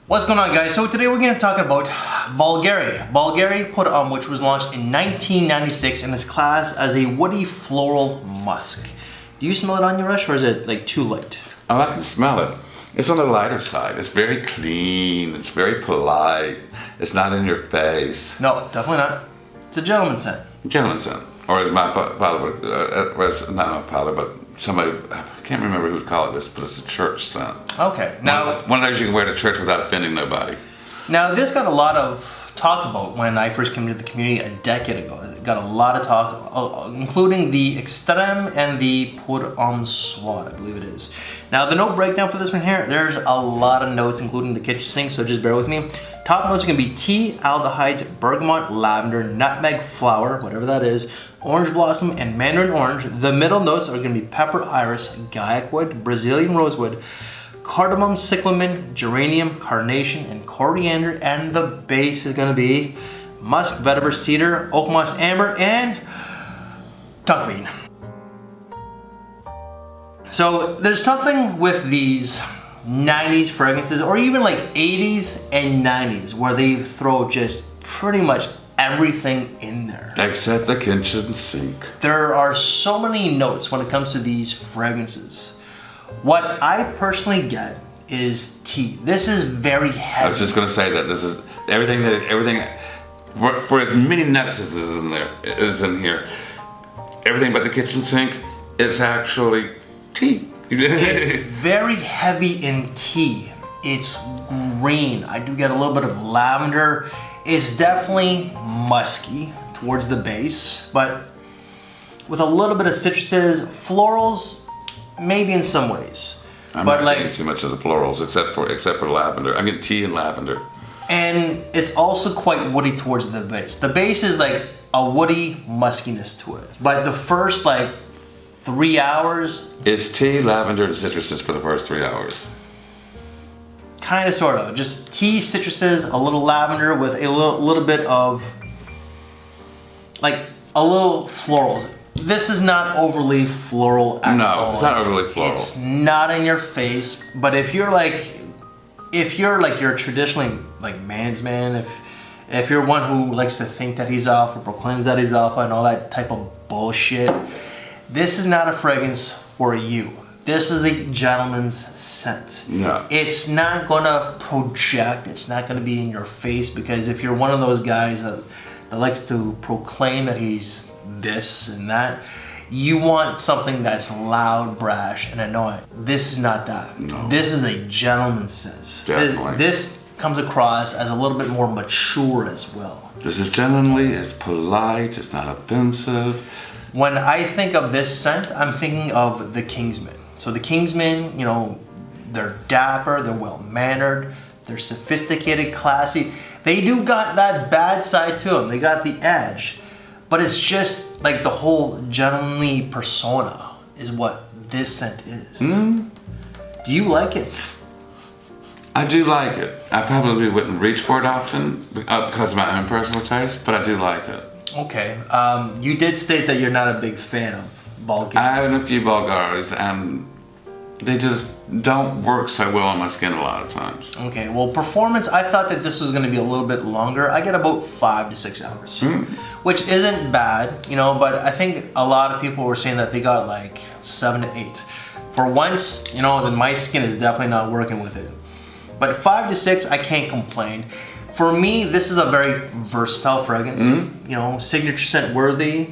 What's going on, guys? So today we're going to talk about Bvlgari Pour Homme, which was launched in 1996 and is classed as a woody floral musk. Do you smell it on you, Rush, or is it like too light? Oh, I can smell it. It's on the lighter side. It's very clean. It's very polite. It's not in your face. No, definitely not. It's a gentleman's scent. Gentleman's scent. Or as my father would, not my father, but somebody, I can't remember who would call it this, but it's a church scent. Okay, now... One of those you can wear to church without offending nobody. Now, this got a lot of talk about when I first came into the community a decade ago. It got a lot of talk, including the Extreme and the Pour Homme Swat, I believe it is. Now, the note breakdown for this one here, there's a lot of notes, including the kitchen sink, so just bear with me. Top notes are going to be tea, aldehydes, bergamot, lavender, nutmeg, flower, whatever that is, orange blossom, and mandarin orange. The middle notes are going to be pepper iris, guaiac wood, Brazilian rosewood, cardamom, cyclamen, geranium, carnation, and coriander. And the base is going to be musk, vetiver, cedar, oak moss, amber, and tongue bean. So there's something with these 90s fragrances, or even like 80s and 90s, where they throw just pretty much everything in there. Except the kitchen sink. There are so many notes when it comes to these fragrances. What I personally get is tea. This is very heavy. I was just going to say that this is everything for as many nuts as is in here, everything but the kitchen sink, it's actually tea. It's very heavy in tea. It's green. I do get a little bit of lavender. It's definitely musky towards the base, but with a little bit of citruses, florals, maybe in some ways. I'm not getting too much of the florals, except for lavender. I mean, tea and lavender. And it's also quite woody towards the base. The base is like a woody muskiness to it, but the first like 3 hours, it's tea, lavender, and citruses for the first 3 hours. Kind of, sort of. Just tea, citruses, a little lavender with a little bit of, like, a little florals. This is not overly floral at all. No, it's not overly floral. It's not in your face, but if you're traditionally like man's man, if you're one who likes to think that he's alpha, proclaims that he's alpha, and all that type of bullshit, this is not a fragrance for you. This is a gentleman's scent. No. It's not gonna project, it's not gonna be in your face, because if you're one of those guys that likes to proclaim that he's this and that, you want something that's loud, brash, and annoying. This is not that. No. This is a gentleman's scent. Definitely. This comes across as a little bit more mature as well. This is gentlemanly, it's polite, it's not offensive. When I think of this scent, I'm thinking of the Kingsmen. So the Kingsmen, you know, they're dapper, they're well-mannered, they're sophisticated, classy. They do got that bad side to them. They got the edge. But it's just like the whole gentlemanly persona is what this scent is. Do you like it? I do like it. I probably wouldn't reach for it often because of my own personal taste, but I do like it. Okay. You did state that you're not a big fan of Bvlgari. I own a few Bvlgaris, and they just don't work so well on my skin a lot of times. Okay, well, performance, I thought that this was going to be a little bit longer. I get about 5 to 6 hours, which isn't bad, you know, but I think a lot of people were saying that they got like 7 to 8. For once, you know, then my skin is definitely not working with it. But 5 to 6, I can't complain. For me, this is a very versatile fragrance, you know, signature scent worthy.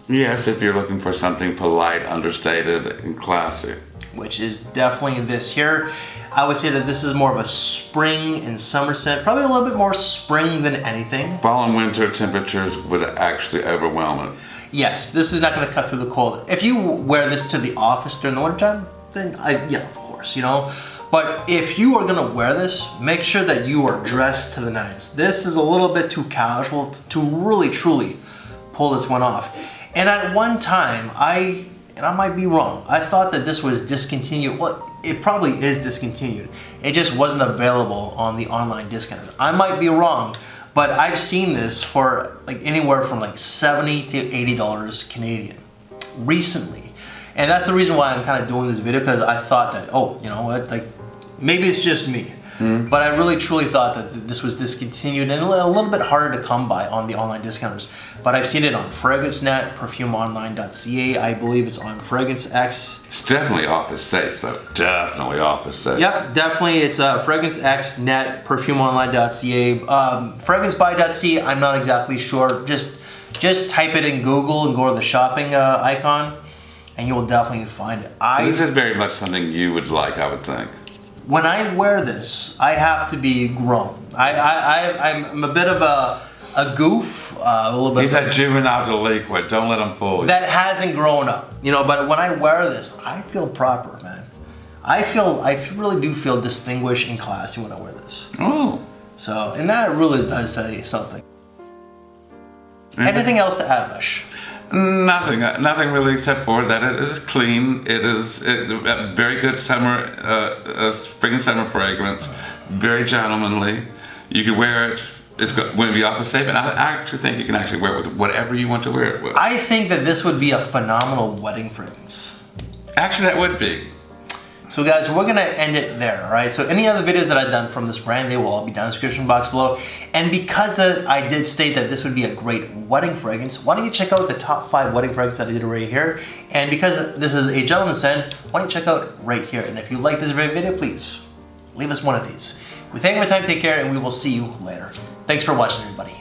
Yes, if you're looking for something polite, understated, and classy. Which is definitely this here. I would say that this is more of a spring and summer scent, probably a little bit more spring than anything. Fall and winter temperatures would actually overwhelm it. Yes, this is not going to cut through the cold. If you wear this to the office during the wintertime, then yeah, of course, you know. But if you are gonna wear this, make sure that you are dressed to the nines. This is a little bit too casual to really truly pull this one off. And at one time, and I might be wrong, I thought that this was discontinued. Well, it probably is discontinued. It just wasn't available on the online discount. I might be wrong, but I've seen this for like anywhere from like $70 to $80 Canadian recently. And that's the reason why I'm kind of doing this video, because I thought that, oh, you know what, like maybe it's just me. but I really truly thought that this was discontinued and a little bit harder to come by on the online discounters. But I've seen it on FragranceNet, PerfumeOnline.ca. I believe it's on Fragrance X. It's definitely Office Safe, though. Definitely Office Safe. Yep, definitely. It's Fragrance X, Net, PerfumeOnline.ca, FragranceBuy.ca. I'm not exactly sure. Just type it in Google and go to the shopping icon, and you will definitely find it. This is very much something you would like, I would think. When I wear this, I have to be grown. I'm a bit of a goof, a little bit. He's a juvenile delinquent. Don't let him fool you. That hasn't grown up, you know. But when I wear this, I feel proper, man. I really do feel distinguished and classy when I wear this. Oh. So, and that really does say something. Anything else to add, Lush? Nothing really, except for that it is clean. It is a very good summer, spring and summer fragrance. Very gentlemanly. You can wear it. It's going to be Office Safe, and I actually think you can actually wear it with whatever you want to wear it with. I think that this would be a phenomenal wedding fragrance. Actually, that would be. So guys, we're gonna end it there, all right? So any other videos that I've done from this brand, they will all be down in the description box below. And because I did state that this would be a great wedding fragrance, why don't you check out the top 5 wedding fragrances that I did right here? And because this is a gentleman's scent, why don't you check out right here? And if you like this video, please leave us one of these. We thank you for your time, take care, and we will see you later. Thanks for watching, everybody.